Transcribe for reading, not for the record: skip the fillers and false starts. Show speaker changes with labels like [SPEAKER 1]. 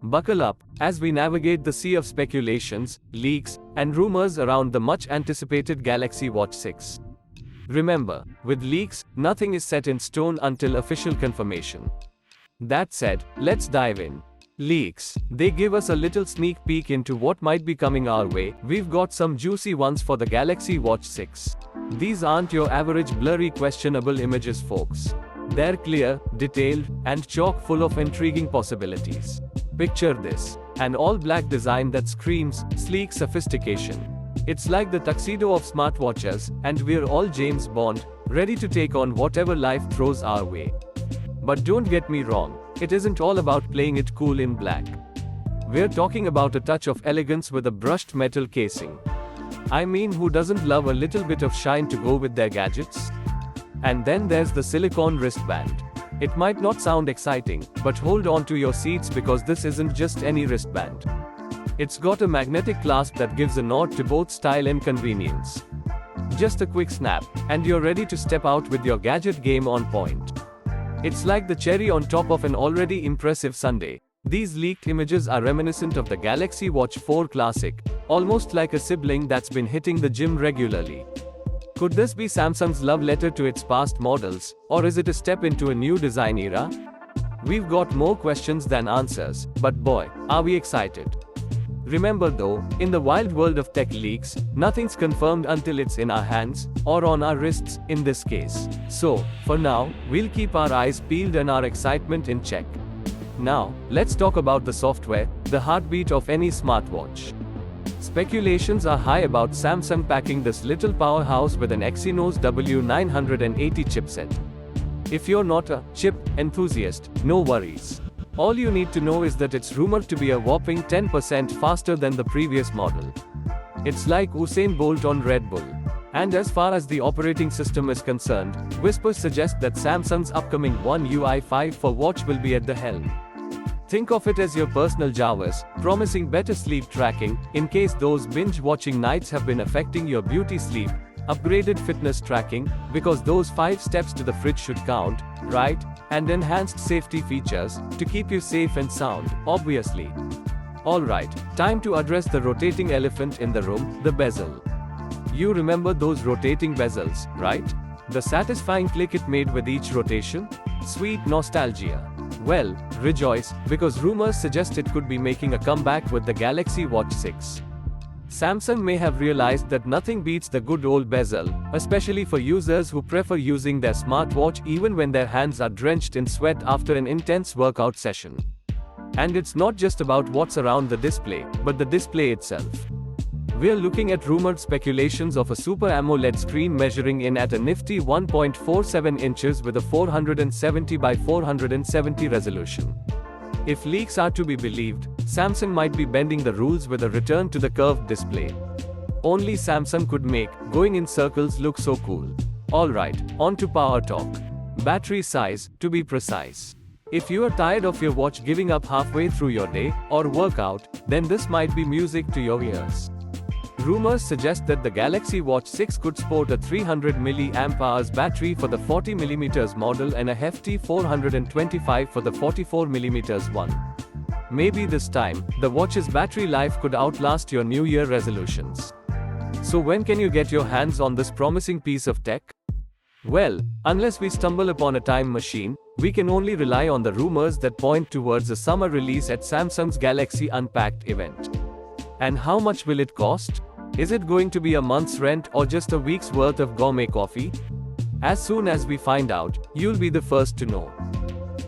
[SPEAKER 1] Buckle up, as we navigate the sea of speculations, leaks, and rumors around the much-anticipated Galaxy Watch 6. Remember, with leaks, nothing is set in stone until official confirmation. That said, let's dive in. Leaks. They give us a little sneak peek into what might be coming our way. We've got some juicy ones for the Galaxy Watch 6. These aren't your average blurry questionable images, folks. They're clear, detailed, and chock full of intriguing possibilities. Picture this. An all-black design that screams sleek sophistication. It's like the tuxedo of smartwatches, and we're all James Bond, ready to take on whatever life throws our way. But don't get me wrong, it isn't all about playing it cool in black. We're talking about a touch of elegance with a brushed metal casing. I mean, who doesn't love a little bit of shine to go with their gadgets? And then there's the silicone wristband. It might not sound exciting, but hold on to your seats because this isn't just any wristband. It's got a magnetic clasp that gives a nod to both style and convenience. Just a quick snap, and you're ready to step out with your gadget game on point. It's like the cherry on top of an already impressive sundae. These leaked images are reminiscent of the Galaxy Watch 4 Classic, almost like a sibling that's been hitting the gym regularly. Could this be Samsung's love letter to its past models, or is it a step into a new design era? We've got more questions than answers, but boy, are we excited. Remember though, in the wild world of tech leaks, nothing's confirmed until it's in our hands, or on our wrists, in this case. So, for now, we'll keep our eyes peeled and our excitement in check. Now, let's talk about the software, the heartbeat of any smartwatch. Speculations are high about Samsung packing this little powerhouse with an Exynos W980 chipset. If you're not a chip enthusiast, no worries. All you need to know is that it's rumored to be a whopping 10% faster than the previous model. It's like Usain Bolt on Red Bull. And as far as the operating system is concerned, whispers suggest that Samsung's upcoming One UI 5 for watch will be at the helm. Think of it as your personal Jarvis, promising better sleep tracking, in case those binge-watching nights have been affecting your beauty sleep, upgraded fitness tracking, because those 5 steps to the fridge should count, right? And enhanced safety features, to keep you safe and sound, obviously. Alright, time to address the rotating elephant in the room, the bezel. You remember those rotating bezels, right? The satisfying click it made with each rotation? Sweet nostalgia. Well, rejoice, because rumors suggest it could be making a comeback with the Galaxy Watch 6. Samsung may have realized that nothing beats the good old bezel, especially for users who prefer using their smartwatch even when their hands are drenched in sweat after an intense workout session. And it's not just about what's around the display, but the display itself. We're looking at rumored speculations of a Super AMOLED screen measuring in at a nifty 1.47 inches with a 470 by 470 resolution. If leaks are to be believed, Samsung might be bending the rules with a return to the curved display. Only Samsung could make going in circles look so cool. Alright, on to power talk. Battery size, to be precise. If you are tired of your watch giving up halfway through your day or workout, then this might be music to your ears. Rumors suggest that the Galaxy Watch 6 could sport a 300 mAh battery for the 40mm model and a hefty 425 for the 44mm one. Maybe this time, the watch's battery life could outlast your New Year resolutions. So when can you get your hands on this promising piece of tech? Well, unless we stumble upon a time machine, we can only rely on the rumors that point towards a summer release at Samsung's Galaxy Unpacked event. And how much will it cost? Is it going to be a month's rent or just a week's worth of gourmet coffee? As soon as we find out, you'll be the first to know.